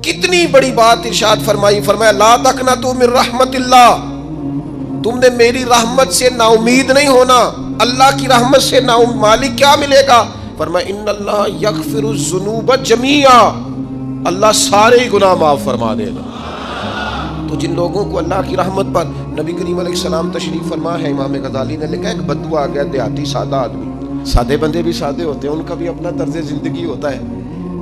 کتنی بڑی بات ارشاد فرمائی، فرمایا لا تقنطوا من رحمت اللہ، تم نے میری رحمت سے نا امید نہیں ہونا۔ اللہ کی رحمت سے نا مالک کیا ملے گا؟ فرمایا ان اللہ یغفر الذنوب جمیعا، اللہ سارے گناہ معاف فرما دے گا۔ تو جن لوگوں کو اللہ کی رحمت پر نبی کریم علیہ السلام تشریف فرما ہے، امام غزالی نے لکھا ایک بدو آ گیا، دیہاتی سادہ آدمی، سادے بندے بھی سادے ہوتے ہیں، ان کا بھی اپنا طرز زندگی ہوتا ہے،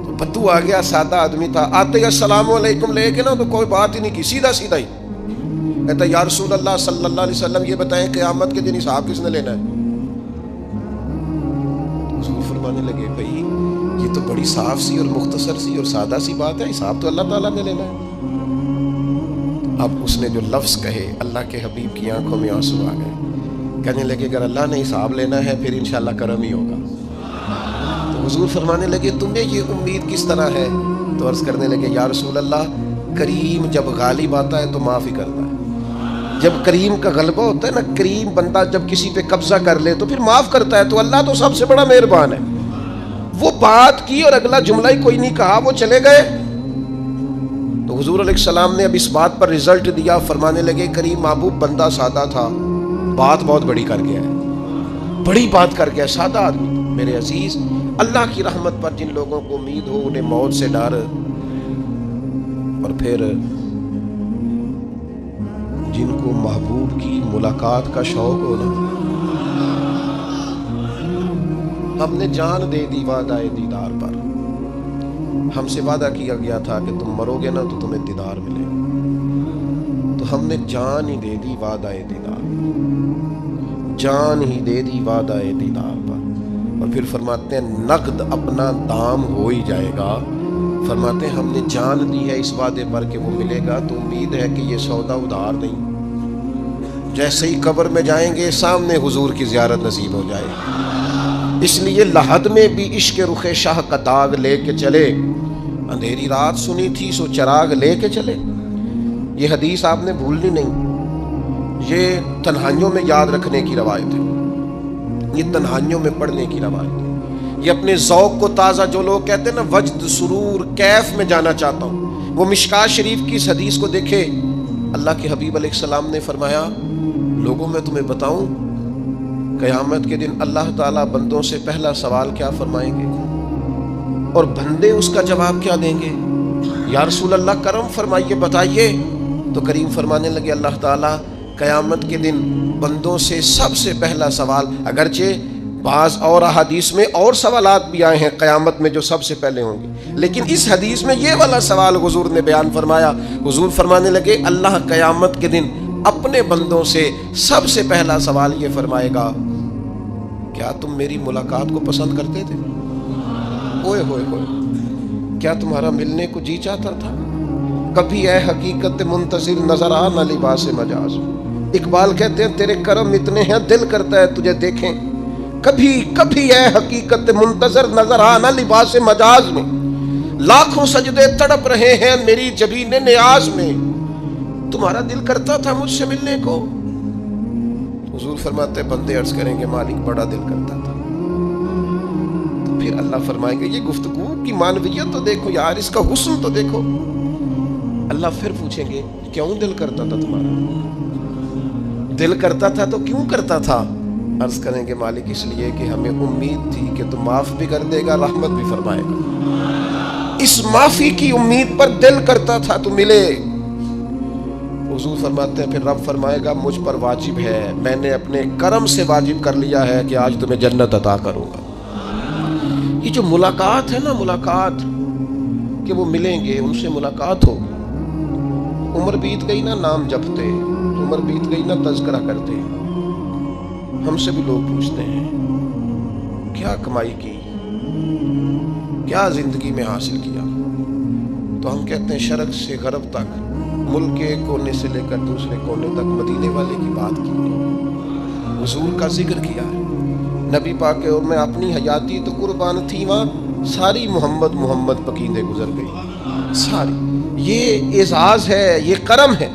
تو بدو آ گیا، سادہ آدمی تھا، آتے ہی السلام علیکم لے کے نا تو کوئی بات ہی نہیں کی، سیدھا سیدھا ہی کہتا یا رسول اللہ صلی اللہ علیہ وسلم یہ بتائیں قیامت کے دن حساب کس نے لینا ہے؟ حضور فرمانے لگے بھائی یہ تو بڑی صاف سی اور مختصر سی اور سادہ سی بات ہے، حساب تو اللہ تعالیٰ نے لینا ہے۔ اب اس نے جو لفظ کہے اللہ کے حبیب کی آنکھوں میں آنسو آ گئے، کہنے لگے اگر اللہ نے حساب لینا ہے پھر انشاءاللہ کرم ہی ہوگا۔ تو حضور فرمانے لگے تمہیں یہ امید کس طرح ہے؟ تو عرض کرنے لگے یا رسول اللہ کریم جب غالب آتا ہے تو معاف ہی کرتا ہے، جب کریم کا غلبہ ہوتا ہے نا، کریم بندہ جب کسی پہ قبضہ کر لے تو پھر معاف کرتا ہے، تو اللہ تو سب سے بڑا مہربان ہے۔ وہ بات کی اور اگلا جملہ ہی کوئی نہیں کہا، وہ چلے گئے۔ تو حضور علیہ السلام نے اب اس بات پر رزلٹ دیا، فرمانے لگے کریم محبوب بندہ سادہ تھا، بات بہت بڑی کر گیا ہے، بڑی بات کر گیا، سادہ آدمی۔ میرے عزیز، اللہ کی رحمت پر جن لوگوں کو امید ہو، انہیں موت سے ڈر اور پھر جن کو محبوب کی ملاقات کا شوق ہو نا، ہم نے جان دے دی وعدہ دیدار پر، ہم سے وعدہ کیا گیا تھا کہ تم مرو گے نا تو تمہیں دیدار ملے گا، تو ہم نے جان ہی دے دی وعدہ دیدار، جان ہی دے دی وعدہ دیدار پر۔ اور پھر فرماتے ہیں نقد اپنا دام ہو ہی جائے گا، فرماتے ہیں ہم نے جان دی ہے اس وعدے پر کہ وہ ملے گا، تو امید ہے کہ یہ سودا ادھار نہیں، جیسے ہی قبر میں جائیں گے سامنے حضور کی زیارت نصیب ہو جائے گی۔ اس لیے لحد میں بھی عشق رخ شاہ کا داغ لے کے چلے، اندھیری رات سنی تھی سو چراغ لے کے چلے۔ یہ حدیث آپ نے بھولنی نہیں، یہ تنہائیوں میں یاد رکھنے کی روایت ہے، یہ تنہائیوں میں پڑھنے کی روایت ہے۔ یہ اپنے ذوق کو تازہ، جو لوگ کہتے ہیں نا وجد سرور کیف میں جانا چاہتا ہوں، وہ مشکات شریف کی اس حدیث کو دیکھے۔ اللہ کے حبیب علیہ السلام نے فرمایا لوگوں میں تمہیں بتاؤں قیامت کے دن اللہ تعالیٰ بندوں سے پہلا سوال کیا فرمائیں گے اور بندے اس کا جواب کیا دیں گے؟ یا رسول اللہ کرم فرمائیے، بتائیے۔ تو کریم فرمانے لگے اللہ تعالیٰ قیامت کے دن بندوں سے سب سے پہلا سوال، اگرچہ بعض اور احادیث میں اور سوالات بھی آئے ہیں قیامت میں جو سب سے پہلے ہوں گے، لیکن اس حدیث میں یہ والا سوال حضور نے بیان فرمایا۔ حضور فرمانے لگے اللہ قیامت کے دن اپنے بندوں سے سب سے پہلا سوال یہ فرمائے گا کیا تم میری ملاقات کو پسند کرتے تھے؟ اوئے ہوئے ہوئے، کیا تمہارا ملنے کو جی چاہتا تھا؟ کبھی اے حقیقت منتظر نظر آ نہ لباس مجاز۔ اقبال کہتے ہیں تیرے کرم اتنے ہیں دل کرتا ہے تجھے دیکھیں، کبھی کبھی اے حقیقت منتظر نظر آ نہ لباس مجاز میں، لاکھوں سجدے تڑپ رہے ہیں میری جبین نیاز میں، تمہارا دل کرتا تھا مجھ سے ملنے کو؟ حضور فرماتے بندے عرض کریں گے مالک بڑا دل کرتا تھا۔ تو پھر اللہ فرمائیں گے یہ گفتگو کی معنویت تو دیکھو یار، اس کا حسن تو دیکھو۔ اللہ پھر پوچھیں گے کیوں دل کرتا تھا تمہارا؟ دل کرتا تھا تو کیوں کرتا تھا؟ عرض کریں گے مالک اس لیے کہ ہمیں امید تھی کہ تم معاف بھی کر دے گا، رحمت بھی فرمائے گا، اس معافی کی امید پر دل کرتا تھا تو ملے۔ حضور فرماتے ہیں پھر رب فرمائے گا مجھ پر واجب ہے، میں نے اپنے کرم سے واجب کر لیا ہے کہ آج تمہیں جنت عطا کروں گا۔ یہ جو ملاقات ہے نا، ملاقات کہ وہ ملیں گے، ان سے ملاقات ہو۔ عمر بیت گئی نا نام جپتے، عمر بیت گئی نا تذکرہ کرتے، ہم سے بھی لوگ پوچھتے ہیں کیا کمائی کی، کیا زندگی میں حاصل کیا، تو ہم کہتے ہیں شرق سے غرب تک، ملک کے کونے سے لے کر دوسرے کونے تک مدینے والے کی بات کی، حضور کا ذکر کیا ہے، نبی پاک کے میں اپنی حیاتی تو قربان تھی وہاں ساری محمد محمد پکیندے گزر گئی ساری۔ یہ اعزاز ہے، یہ کرم ہے۔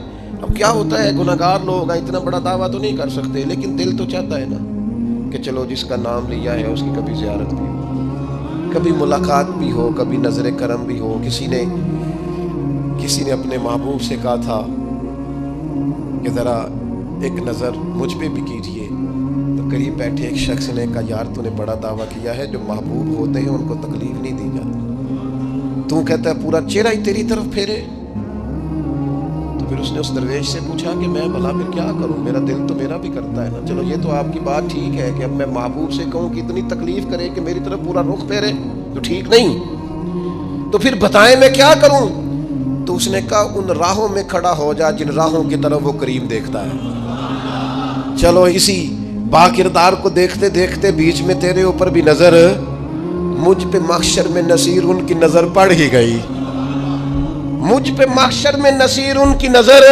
اب کیا ہوتا ہے گناہگار لوگ ہیں، اتنا بڑا دعویٰ تو نہیں کر سکتے، لیکن دل تو چاہتا ہے نا کہ چلو جس کا نام لیا ہے اس کی کبھی زیارت بھی ہو، کبھی ملاقات بھی ہو، کبھی نظر کرم بھی ہو، کسی نے کسی نے اپنے محبوب سے کہا تھا کہ ذرا ایک نظر مجھ پہ بھی کیجئے، تو قریب بیٹھے ایک شخص نے کہا یار تو نے بڑا دعویٰ کیا ہے، جو محبوب ہوتے ہیں ان کو تکلیف نہیں دی جاتی، تو کہتا ہے پورا چہرہ ہی تیری طرف پھیرے۔ تو پھر اس نے اس درویش سے پوچھا کہ میں بھلا پھر کیا کروں، میرا دل تو میرا بھی کرتا ہے نا، چلو یہ تو آپ کی بات ٹھیک ہے کہ اب میں محبوب سے کہوں کہ اتنی تکلیف کرے کہ میری طرف پورا رخ پھیرے تو ٹھیک نہیں، تو پھر بتائیں میں کیا کروں؟ تو اس نے کہا ان راہوں میں کھڑا ہو جا جن راہوں کی طرف وہ کریم دیکھتا ہے۔ چلو اسی با کردار کو دیکھتے دیکھتے بیچ میں تیرے اوپر بھی نظر، مجھ پہ محشر میں نصیر ان کی نظر پڑ ہی گئی، مجھ پہ محشر میں نصیر ان کی نظر،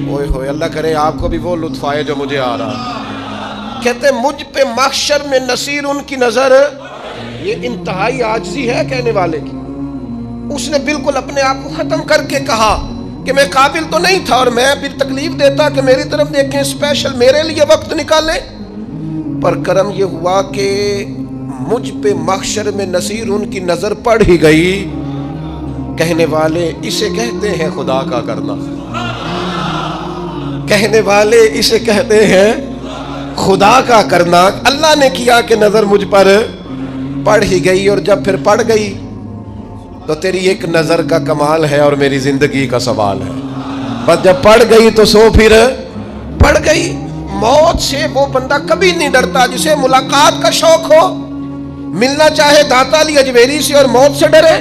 اوئے ہوئے اللہ کرے آپ کو بھی وہ لطف آئے جو مجھے آ رہا۔ کہتے مجھ پہ محشر میں نصیر ان کی نظر، یہ انتہائی عاجزی ہے کہنے والے کی۔ اس نے بالکل اپنے آپ کو ختم کر کے کہا کہ میں قابل تو نہیں تھا، اور میں پھر تکلیف دیتا کہ میری طرف دیکھیں، اسپیشل میرے لیے وقت نکالیں، پر کرم یہ ہوا کہ مجھ پہ محشر میں نصیر ان کی نظر پڑ ہی گئی۔ کہنے والے اسے کہتے ہیں خدا کا کرنا، کہنے والے اسے کہتے ہیں خدا کا کرنا۔ اللہ نے کیا کہ نظر مجھ پر پڑ ہی گئی، اور جب پھر پڑ گئی تو تیری ایک نظر کا کمال ہے اور میری زندگی کا سوال ہے، بس جب پڑ گئی تو سو پھر پڑ گئی۔ موت سے وہ بندہ کبھی نہیں ڈرتا جسے ملاقات کا شوق ہو، ملنا چاہے داتا علی اجمیری سے اور موت سے ڈرے،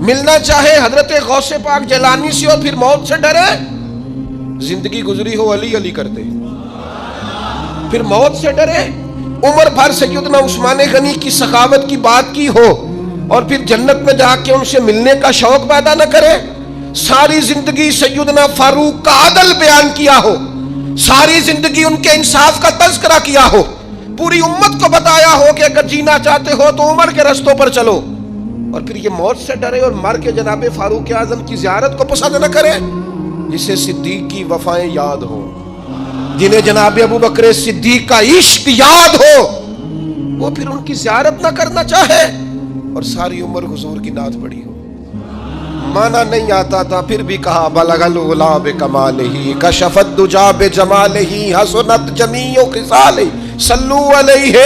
ملنا چاہے حضرت غوث پاک جیلانی سے اور پھر موت سے ڈرے، زندگی گزری ہو علی علی کرتے پھر موت سے ڈرے، عمر بھر سیدنا عثمان غنی کی سخاوت کی بات کی ہو اور پھر جنت میں جا کے ان سے ملنے کا شوق پیدا نہ کرے، ساری زندگی سیدنا فاروق کا عدل بیان کیا ہو، ساری زندگی ان کے انصاف کا تذکرہ کیا ہو، پوری امت کو بتایا ہو کہ اگر جینا چاہتے ہو تو عمر کے رستوں پر چلو، اور پھر یہ موت سے ڈرے اور مر کے جناب فاروق اعظم کی زیارت کو پسند نہ کرے، جسے صدیق کی وفائیں یاد ہو، جنہیں جناب ابو بکر صدیق کا عشق یاد ہو، وہ پھر ان کی زیارت نہ کرنا چاہے اور ساری عمر حضور کی نعت پڑھی ہو۔ مانا نہیں آتا تھا پھر بھی کہا بلغ العلا بکمالہ کشف الدجا بجمالہ حسنت جمیع خصالہ صلو علیہ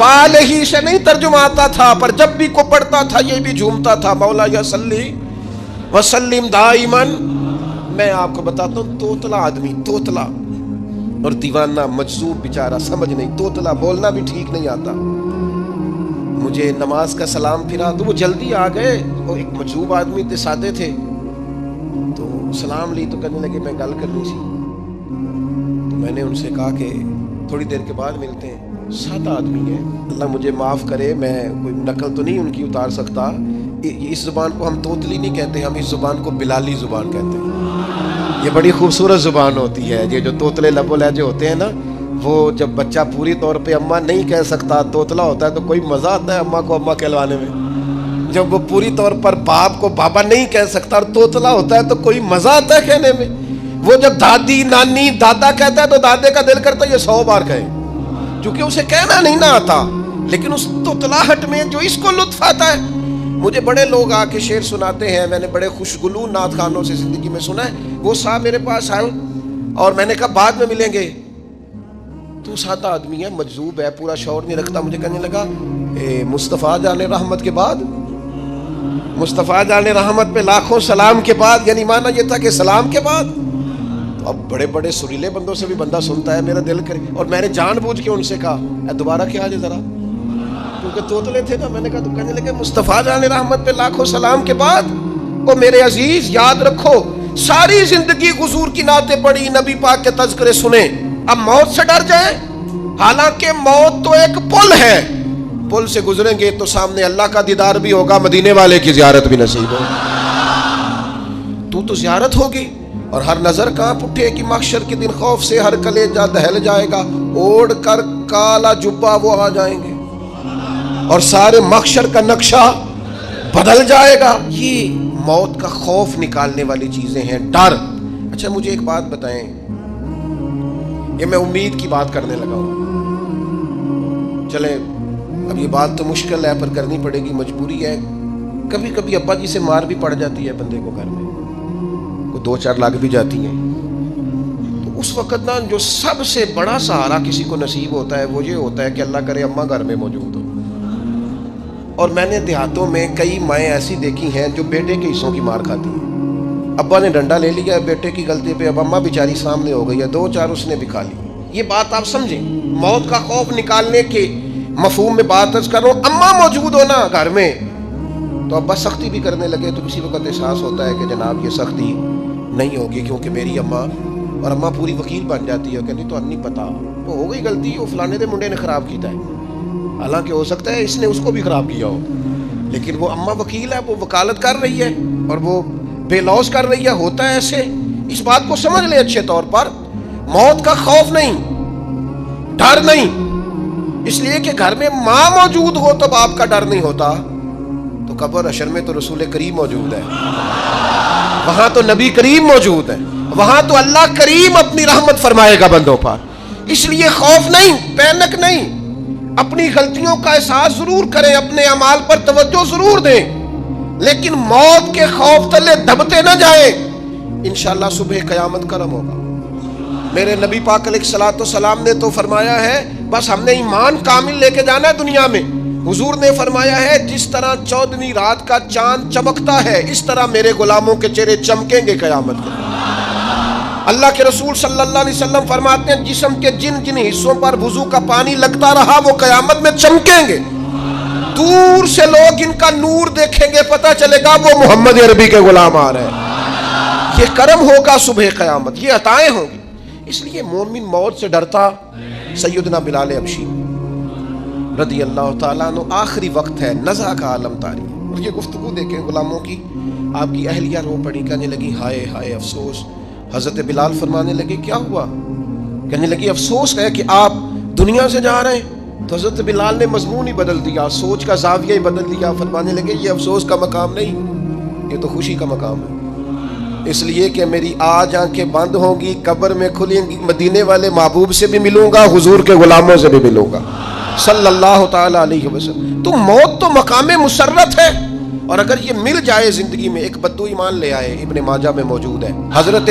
والہ سے نہیں ترجمہ آتا تھا، پر جب بھی کو پڑھتا تھا یہ بھی جھومتا تھا، مولا یا صلی وسلم دائماً۔ میں آپ کو بتاتا ہوں توتلا آدمی، توتلا اور دیوانہ مجذوب بیچارہ، سمجھ نہیں، توتلا بولنا بھی ٹھیک نہیں آتا، مجھے نماز کا سلام پھرا تو وہ جلدی آ گئے، وہ ایک مجذوب آدمی تھے، سادے تھے، تو سلام لی تو کہنے لگے میں گل کرنی سی، تو میں نے ان سے کہا کہ تھوڑی دیر کے بعد ملتے ہیں، سادہ آدمی ہے، اللہ مجھے معاف کرے، میں کوئی نقل تو نہیں ان کی اتار سکتا، اس زبان کو ہم توتلی نہیں کہتے، ہم اس زبان کو بلالی زبان کہتے ہیں، یہ بڑی خوبصورت زبان ہوتی ہے، یہ جو توتلے لب و لہجے ہوتے ہیں نا، وہ جب بچہ پوری طور پہ اماں نہیں کہہ سکتا، توتلا ہوتا ہے تو کوئی مزہ آتا ہے اماں کو اماں کہلوانے میں، جب وہ پوری طور پر باپ کو بابا نہیں کہہ سکتا اور توتلا ہوتا ہے تو کوئی مزہ آتا ہے کہنے میں، وہ جب دادی نانی دادا کہتا ہے تو دادے کا دل کرتا ہے یہ 100 بار کہے، کیونکہ اسے کہنا نہیں نہ آتا، لیکن اس توتلاہٹ میں جو اس کو لطف آتا ہے۔ مجھے بڑے لوگ آ کے شعر سناتے ہیں، میں نے بڑے خوشگلو نعت خانوں سے زندگی میں سنا ہے، وہ صاحب میرے پاس آئے اور میں نے کہا بعد میں ملیں گے، تو سادہ آدمی ہے، مجذوب ہے، پورا شعور نہیں رکھتا، مجھے کہنے لگا مصطفیٰ جان رحمت کے بعد، مصطفیٰ جان رحمت پہ لاکھوں سلام کے بعد، یعنی معنی یہ تھا کہ سلام کے بعد، تو اب بڑے بڑے سریلے بندوں سے بھی بندہ سنتا ہے، میرا دل کرے، اور میں نے جان بوجھ کے ان سے کہا دوبارہ کیا آجے ذرا، کیونکہ توتلے تھے نا، میں نے کہا تو کہنے لگے مصطفیٰ جان رحمت پہ لاکھوں سلام کے بعد، او میرے عزیز یاد رکھو ساری زندگی حضور کی نعتیں پڑھی، نبی پاک کے تذکرے سنے، اب موت سے ڈر جائیں، حالانکہ موت تو ایک پل ہے، پل سے گزریں گے تو سامنے اللہ کا دیدار بھی ہوگا، مدینے والے کی زیارت بھی نصیب ہوگی، تو زیارت ہوگی، اور ہر نظر کانپ اٹھے کہ محشر کے دن خوف سے ہر کلیجہ دہل جائے گا، اوڑھ کر کالا جبہ وہ آ جائیں گے اور سارے محشر کا نقشہ بدل جائے گا۔ یہ موت کا خوف نکالنے والی چیزیں ہیں، ڈر۔ اچھا مجھے ایک بات بتائیں، یہ میں امید کی بات کرنے لگا ہوں، چلیں اب یہ بات تو مشکل ہے پر کرنی پڑے گی، مجبوری ہے، کبھی کبھی ابا جی سے مار بھی پڑ جاتی ہے بندے کو، گھر میں کوئی 2-4 لگ بھی جاتی ہیں، تو اس وقت نا جو سب سے بڑا سہارا کسی کو نصیب ہوتا ہے وہ یہ ہوتا ہے کہ اللہ کرے اماں گھر میں موجود ہو۔ اور میں نے دیہاتوں میں کئی مائیں ایسی دیکھی ہیں جو بیٹے کے حصوں کی مار کھاتی ہیں۔ ابا نے ڈنڈا لے لیا بیٹے کی غلطی پہ، اب اماں بیچاری سامنے ہو گئی ہے، 2-4 اس نے بھی کھا لی۔ یہ بات آپ سمجھیں، موت کا خوف نکالنے کے مفہوم میں بات عرض کر رہا ہوں۔ اماں موجود ہو نا گھر میں تو ابا سختی بھی کرنے لگے تو کسی وقت احساس ہوتا ہے کہ جناب یہ سختی نہیں ہوگی کیونکہ میری اماں، اور اماں پوری وکیل بن جاتی ہے کہ نہیں تو نہیں پتا تو ہو گئی غلطی، وہ فلانے دے منڈے نے خراب کیتا ہے، حالانکہ ہو سکتا ہے اس نے اس کو بھی خراب کیا ہو، لیکن وہ اماں وکیل ہے، وہ وکالت کر رہی ہے اور وہ بے لوث کر رہی ہے۔ ہوتا ہے ایسے، اس بات کو سمجھ لے اچھے طور پر۔ موت کا خوف نہیں، ڈر نہیں، اس لیے کہ گھر میں ماں موجود ہو تو باپ کا ڈر نہیں ہوتا، تو قبر حشر میں تو رسول کریم موجود ہے، وہاں تو نبی کریم موجود ہے، وہاں تو اللہ کریم اپنی رحمت فرمائے گا بندوں پر۔ اس لیے خوف نہیں، پینک نہیں، اپنی غلطیوں کا احساس ضرور کریں، اپنے اعمال پر توجہ ضرور دیں، لیکن موت کے خوف تلے دبتے نہ جائیں۔ انشاءاللہ صبح قیامت کرم ہوگا۔ میرے نبی پاک علیہ الصلوۃ والسلام نے تو فرمایا ہے بس ہم نے ایمان کامل لے کے جانا ہے دنیا میں۔ حضور نے فرمایا ہے جس طرح 14ویں رات کا چاند چمکتا ہے اس طرح میرے غلاموں کے چہرے چمکیں گے قیامت کو۔ اللہ کے رسول صلی اللہ علیہ وسلم فرماتے ہیں جسم کے جن جن حصوں پر وضو کا پانی لگتا رہا وہ قیامت میں چمکیں گے، دور سے لوگ ان کا نور دیکھیں گے، پتہ چلے گا وہ محمد عربی کے غلام آ رہے ہیں۔ یہ کرم ہوگا صبح قیامت، یہ عطائیں ہوں گی۔ اس لیے مومن موت سے ڈرتا۔ سیدنا بلال حبشی رضی اللہ تعالیٰ عنہ، آخری وقت ہے، نزع کا عالم طاری، اور یہ گفتگو دیکھیں غلاموں کی، آپ کی اہلیہ رو پڑی، کہنے لگی ہائے ہائے افسوس۔ حضرت بلال فرمانے لگے کیا ہوا؟ کہنے لگی افسوس ہے کہ آپ دنیا سے جا رہے ہیں۔ تو حضرت بلال نے مضمون ہی بدل دیا، سوچ کا زاویہ ہی بدل دیا، فرمانے لگے یہ افسوس کا مقام نہیں، یہ تو خوشی کا مقام ہے، اس لیے کہ میری آج آنکھیں بند ہوں گی، قبر میں کھلیں گی، مدینے والے محبوب سے بھی ملوں گا، حضور کے غلاموں سے بھی ملوں گا صلی اللہ تعالی علیہ وسلم۔ تو موت تو مقام مسرت ہے، اور اگر یہ مل جائے زندگی میں۔ ایک بدو ایمان لے آئے، ابن ماجہ میں موجود ہے، حضرت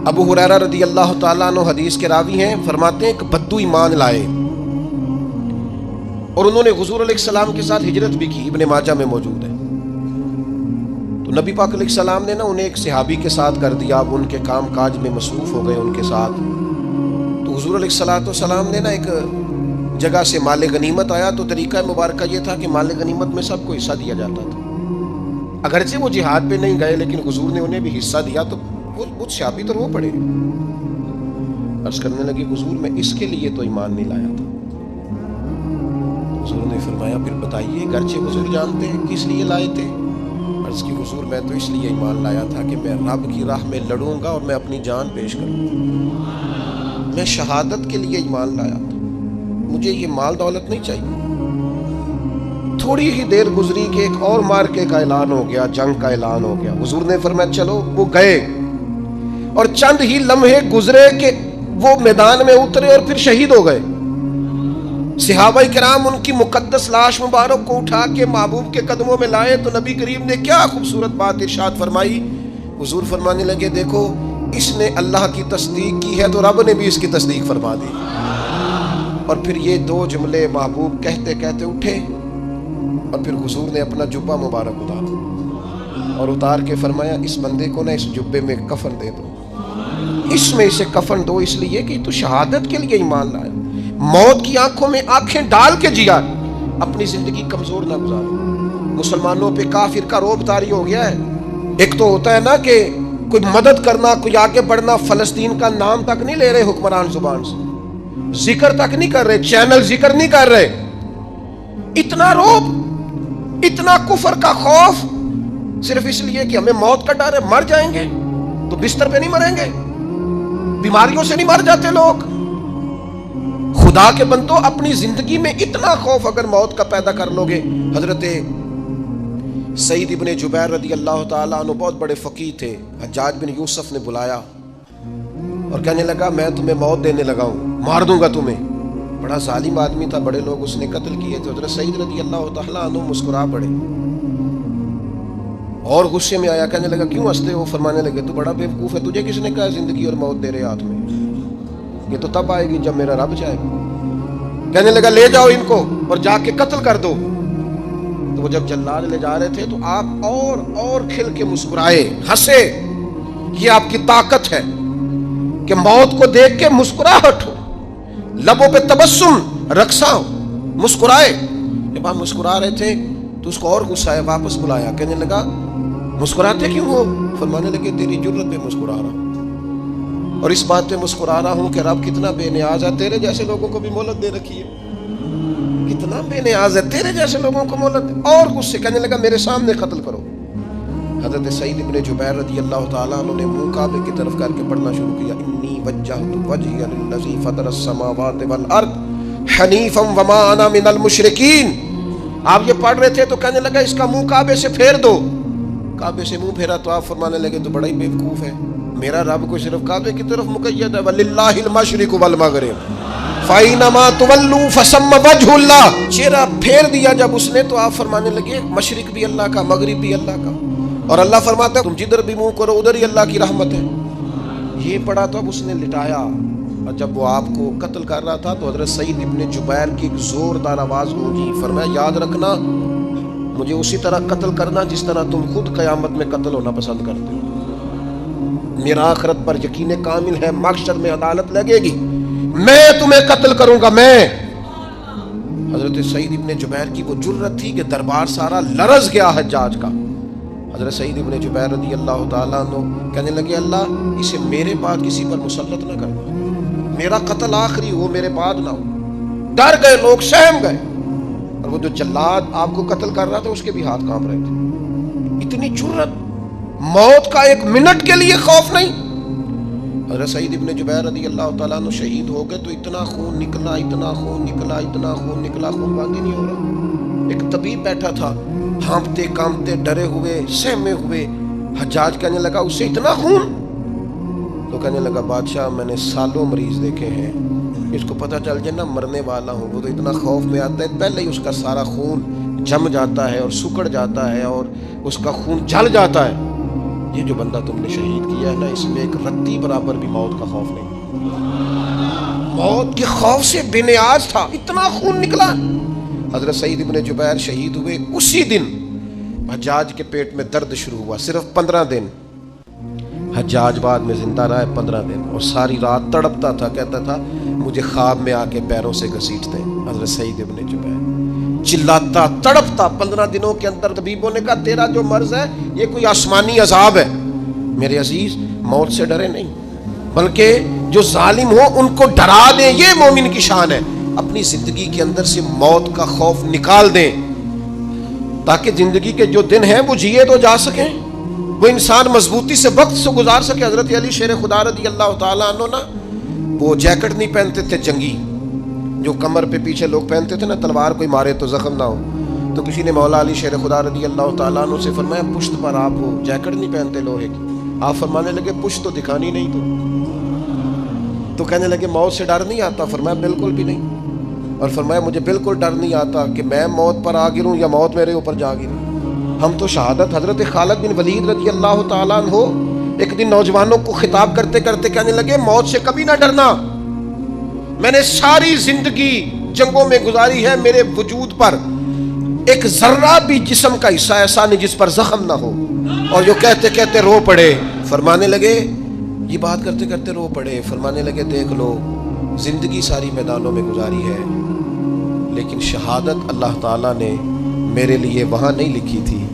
ابو ہریرہ رضی اللہ تعالیٰ عنہ حدیث کے راوی ہیں، فرماتے ہیں کہ بدو ایمان لائے اور انہوں نے حضور علیہ السلام کے ساتھ ہجرت بھی کی، ابن ماجہ میں موجود ہے۔ تو نبی پاک علیہ السلام نے نا انہیں ایک صحابی کے ساتھ کر دیا، اب ان کے کام کاج میں مصروف ہو گئے ان کے ساتھ۔ تو حضور علیہ السلام نے نا ایک جگہ سے مال غنیمت آیا، تو طریقہ مبارکہ یہ تھا کہ مال غنیمت میں سب کو حصہ دیا جاتا تھا، اگرچہ وہ جہاد پہ نہیں گئے لیکن حضور نے انہیں بھی حصہ دیا، تو وہ صحابی تو رو پڑے، عرض کرنے لگے حضور میں اس کے لیے تو ایمان نہیں لایا تھا۔ حضور نے فرمایا پھر بتائیے، اگرچہ حضور جانتے ہیں کس لیے لائے تھے؟ عرض کی حضور میں تو اس لیے ایمان لایا تھا کہ میں رب کی راہ میں لڑوں گا اور میں اپنی جان پیش کروں گا، میں شہادت کے لیے ایمان لایا تھا، مجھے یہ مال دولت نہیں چاہیے۔ تھوڑی ہی دیر گزری کہ ایک اور مارکے کا اعلان ہو گیا، جنگ کا اعلان ہو گیا۔ حضور نے فرمایا چلو، وہ گئے اور چند ہی لمحے گزرے کہ وہ میدان میں اترے اور پھر شہید ہو گئے۔ صحابہ کرام ان کی مقدس لاش مبارک کو اٹھا کے محبوب کے قدموں میں لائے، تو نبی کریم نے کیا خوبصورت بات ارشاد فرمائی۔ حضور فرمانے لگے دیکھو اس نے اللہ کی تصدیق کی ہے تو رب نے بھی اس کی تصدیق فرما دی۔ اور پھر یہ دو جملے محبوب کہتے کہتے اٹھے، اور پھر حضور نے اپنا جبہ مبارک اتارا اور اتار کے فرمایا اس بندے کو نا اس جبے میں کفن دے دو، اس میں اسے کفن دو، اس لیے کہ تو شہادت کے لیے ایمان لایا، موت کی آنکھوں میں آنکھیں ڈال کے جیا، اپنی زندگی کمزور نہ گزارو۔ مسلمانوں پہ کافر کا روب طاری ہو گیا ہے۔ ایک تو ہوتا ہے نا کہ کوئی مدد کرنا، کوئی آگے بڑھنا، فلسطین کا نام تک نہیں لے رہے حکمران زبان سے، ذکر تک نہیں کر رہے، چینل ذکر نہیں کر رہے، اتنا روب، اتنا کفر کا خوف، صرف اس لیے کہ ہمیں موت کا ڈر ہے، مر جائیں گے تو بستر پہ نہیں مریں گے، بیماریوں سے نہیں مر جاتے لوگ۔ خدا کے بندو اپنی زندگی میں اتنا خوف اگر موت کا پیدا کر لو گے۔ حضرت سعید ابن جبیر رضی اللہ تعالیٰ عنہ بہت بڑے فقیہ تھے، حجاج بن یوسف نے بلایا اور کہنے لگا میں تمہیں موت دینے لگا ہوں، مار دوں گا تمہیں۔ بڑا ظالم آدمی تھا، بڑے لوگ اس نے قتل کیے تھے. حضرت سعید رضی اللہ تعالیٰ عنہ مسکرا پڑے اور غصے میں آیا. کہنے لگا کیوں ہنستے ہو؟ فرمانے لگے تو بڑا بیوقوف ہے، تجھے کس نے کہا زندگی اور موت تیرے ہاتھ میں؟ یہ تو تب آئے گی جب میرا رب چاہے گا. کہنے لگا لے جاؤ ان کو اور جا کے قتل کر دو. تو وہ جب جلاد لے جا رہے تھے تو آپ اور کھل کے مسکرائے، ہنسے. یہ آپ کی طاقت ہے کہ موت کو دیکھ کے مسکراہٹ ہو، لبوں پہ تبسم رقصہ ہو، مسکرائے. جب آپ مسکرا رہے تھے تو اس کو اور غصہ آیا، واپس بلایا. کہنے لگا مسکراتے کیوں ہو؟ فرمانے لگے تیری جرت پہ مسکرا رہا ہوں، اور اس بات پہ مسکرا رہا ہوں کہ رب کتنا بے نیاز ہے، تیرے جیسے لوگوں کو بھی مہلت دے رکھی ہے. کتنا بے نیاز ہے، تیرے جیسے لوگوں کو مہلت دے. اور غصے. کہنے لگا میرے سامنے قتل کرو. حضرت سعید ابن جبیر رضی اللہ تعالیٰ عنہ نے منہ کعبے کی طرف کر کے پڑھنا شروع کیا. انی وجہت وجہی للذی فطر السماوات والارض حنیفا وما انا من المشرکین. آپ یہ پڑھ رہے تھے تو کہنے لگا اس کا منہ کعبے سے پھیر دو. کعبے سے منہ پھیرا تو آپ فرمانے لگے تو بڑا ہی بیوقوف ہے، میرا رب کو صرف کعبے کی طرف مقید ہے. وَلِلَّهِ الْمَشْرِقُ وَالْمَغْرِبُ فَأَيْنَمَا تُوَلُّوا فَثَمَّ وَجْهُ اللَّهِ. چہرہ پھیر دیا جب اس نے تو آپ فرمانے لگے مشرق بھی اللہ کا، مغرب بھی اللہ کا. اور اللہ فرماتا ہے تم جدھر بھی منہ کرو ادھر ہی اللہ کی رحمت ہے. یہ پڑھا تو اب اس نے لٹایا. اور جب وہ آپ کو قتل کر رہا تھا تو حضرت سعید ابن جبیر کی ایک زوردار آواز گونجی. فرمایا یاد رکھنا مجھے اسی طرح قتل کرنا جس طرح تم خود قیامت میں قتل ہونا پسند کرتے ہو. میرا آخرت پر یقین کامل ہے، محشر میں عدالت لگے گی، میں تمہیں قتل کروں گا میں. حضرت سعید ابن جبیر کی وہ جرت تھی کہ دربار سارا لرز گیا حجاج کا. حضرت سعید ابن جبیر رضی اللہ تعالیٰ عنہ کہنے لگے اللہ اسے میرے بعد کسی پر مسلط نہ کرنا، میرا قتل آخری ہو، میرے بعد نہ ہو. ڈر گئے لوگ، سہم گئے. اور وہ جو جلاد آپ کو قتل کر رہا تھا اس کے بھی ہاتھ کانپ رہے تھے. اتنی جرت، موت کا ایک منٹ کے لیے خوف نہیں. حضرت سعید ابن جبیر رضی اللہ تعالیٰ عنہ شہید ہو گئے تو اتنا خون نکلا، اتنا خون نکلا، اتنا خون نکلا، خون بند ہی نہیں ہو رہا. ایک طبیب بیٹھا تھا، ہانپتے کامتے ڈرے ہوئے سہمے ہوئے. حجاج کہنے لگا اس سے اتنا خون؟ تو کہنے لگا بادشاہ میں نے سالوں مریض دیکھے ہیں، اس کو پتہ چل جائے نا مرنے والا ہوں وہ تو اتنا خوف میں آتا ہے پہلے ہی اس کا سارا خون جم جاتا ہے اور سکڑ جاتا ہے اور اس کا خون جل جاتا ہے. یہ جو بندہ تم نے شہید کیا ہے نا اس میں ایک رتی برابر بھی موت کا خوف نہیں. موت کے خوف سے بے نیاز تھا، اتنا خون نکلا. حضرت سعید ابن جبیر شہید ہوئے اسی دن حجاج کے پیٹ میں درد شروع ہوا. صرف 15 دن حجاج بعد میں زندہ رہا ہے، 15 دن. اور ساری رات تڑپتا تھا، کہتا تھا مجھے خواب میں آ کے پیروں سے گھسیٹتے. حضرت سعید ابن جبیر چلاتا تڑپتا 15 دنوں کے اندر. طبیبوں نے کہا تیرا جو مرض ہے یہ کوئی آسمانی عذاب ہے. میرے عزیز موت سے ڈرے نہیں بلکہ جو ظالم ہو ان کو ڈرا دیں، یہ مومن کی شان ہے. اپنی زندگی کے اندر سے موت کا خوف نکال دیں تاکہ زندگی کے جو دن ہیں وہ جیے تو جا سکیں، وہ انسان مضبوطی سے وقت سے گزار سکے. حضرت علی شیر خدا رضی اللہ تعالیٰ عنہ نا وہ جیکٹ نہیں پہنتے تھے جنگی، جو کمر پہ پیچھے لوگ پہنتے تھے نا تلوار کوئی مارے تو زخم نہ ہو. تو کسی نے مولا علی شیر خدا رضی اللہ تعالیٰ عنہ سے فرمایا پشت پر آپ ہو جیکٹ نہیں پہنتے لوہے کی. آپ فرمانے لگے پشت تو دکھانی نہیں تو کہنے لگے موت سے ڈر نہیں آتا؟ فرمایا بالکل بھی نہیں. اور فرمایا مجھے بالکل ڈر نہیں آتا کہ میں موت پر آ گروں یا موت میرے اوپر جا گری. ہم تو شہادت. حضرت خالد بن ولید رضی اللہ تعالیٰ عنہ ایک دن نوجوانوں کو خطاب کرتے کرتے کہنے لگے موت سے کبھی نہ ڈرنا، میں نے ساری زندگی جنگوں میں گزاری ہے، میرے وجود پر ایک ذرہ بھی جسم کا حصہ ایسا نہیں جس پر زخم نہ ہو. اور جو کہتے کہتے رو پڑے. فرمانے لگے یہ بات کرتے کرتے رو پڑے. فرمانے لگے دیکھ لو زندگی ساری میدانوں میں گزاری ہے لیکن شہادت اللہ تعالیٰ نے میرے لیے وہاں نہیں لکھی تھی،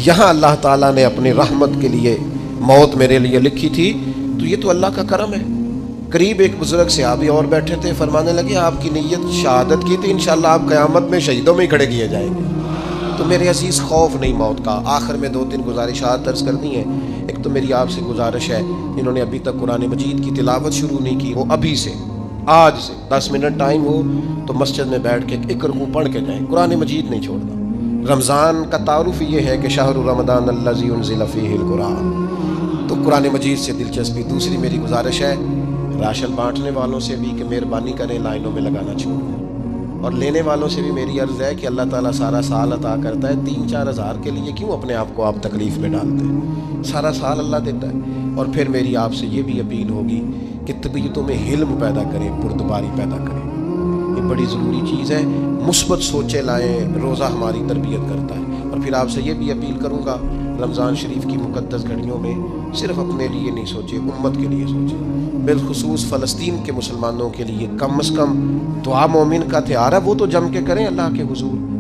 یہاں اللہ تعالیٰ نے اپنی رحمت کے لیے موت میرے لیے لکھی تھی. تو یہ تو اللہ کا کرم ہے. قریب ایک بزرگ صحابی اور بیٹھے تھے، فرمانے لگے آپ کی نیت شہادت کی تھی، انشاءاللہ آپ قیامت میں شہیدوں میں ہی کھڑے کیے جائیں گے. تو میرے عزیز خوف نہیں موت کا. آخر میں 2-3 گزارشات عرض کرنی ہے. ایک تو میری آپ سے گزارش ہے جنہوں نے ابھی تک قرآن مجید کی تلاوت شروع نہیں کی وہ ابھی سے آج سے 10 منٹ ٹائم ہو تو مسجد میں بیٹھ کے ایک رکوع پڑھ کے جائیں. قرآن مجید نہیں چھوڑنا. رمضان کا تعارف یہ ہے کہ شہر رمضان الذی انزل فیہ القرآن، تو قرآن مجید سے دلچسپی. دوسری میری گزارش ہے راشن بانٹنے والوں سے بھی کہ مہربانی کریں لائنوں میں لگانا چھوڑ دیں، اور لینے والوں سے بھی میری عرض ہے کہ اللہ تعالیٰ سارا سال عطا کرتا ہے، 3-4 ہزار کے لیے کیوں اپنے آپ کو آپ تکلیف میں ڈالتے ہیں؟ سارا سال اللہ دیتا ہے۔ اور پھر میری آپ سے یہ بھی اپیل ہوگی کہ طبیعتوں میں حلم پیدا کریں، بردباری پیدا کریں، یہ بڑی ضروری چیز ہے۔ مثبت سوچیں لائیں، روزہ ہماری تربیت کرتا ہے۔ اور پھر آپ سے یہ بھی اپیل کروں گا، رمضان شریف کی مقدس گھڑیوں میں صرف اپنے لیے نہیں سوچیں، امت کے لیے سوچیں، بالخصوص فلسطین کے مسلمانوں کے لیے کم از کم دعا مومن کا تہار ہے، وہ تو جم کے کریں اللہ کے حضور۔